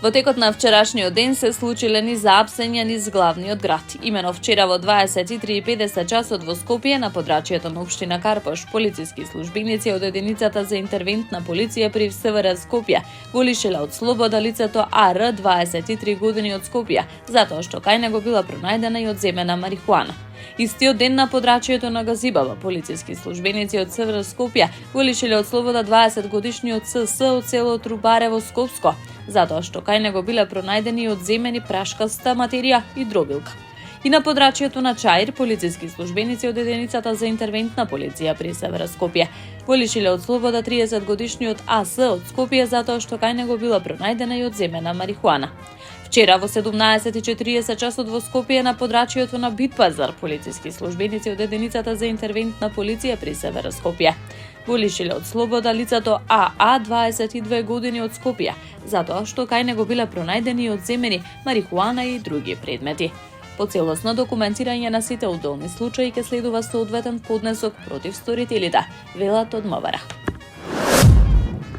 Во текот на вчерашниот ден се случиле низ заапсења низ главниот град. Имено вчера во 23:50 часот во Скопје на подрачјето на општина Карпош, полициски службеници од единицата за интервентна полиција при СВР Скопје го лишиле од слобода лицето АР, 23 години од Скопје, затоа што кај него била пронајдена и одземена марихуана. Истиот ден на подрачјето на Газибава, полициски службеници од СВР Скопје го лишиле од слобода 20-годишниот СС од село Трубарево, Скопско, затоа што кај него биле пронајдени и одземени прашкаста материја и дробилка. И на подрачјето на Чаир, полициски службеници од единицата за интервентна полиција при СВР Скопје го лишиле од слобода 30-годишниот АС од Скопје, затоа што кај него била пронајдена и одземена марихуана. Вчера во 17:40 часот во Скопје на подрачјето на Битпазар, полициски службеници од единицата за интервентна полиција при СВР Скопје го лишиле од слобода лицето АА, 22 години од Скопје, затоа што кај него биле пронајдени и одземени марихуана и други предмети. По целосно документирање на сите удолни случаи ќе следува соодветен поднесок против сторителите, велат од МВР.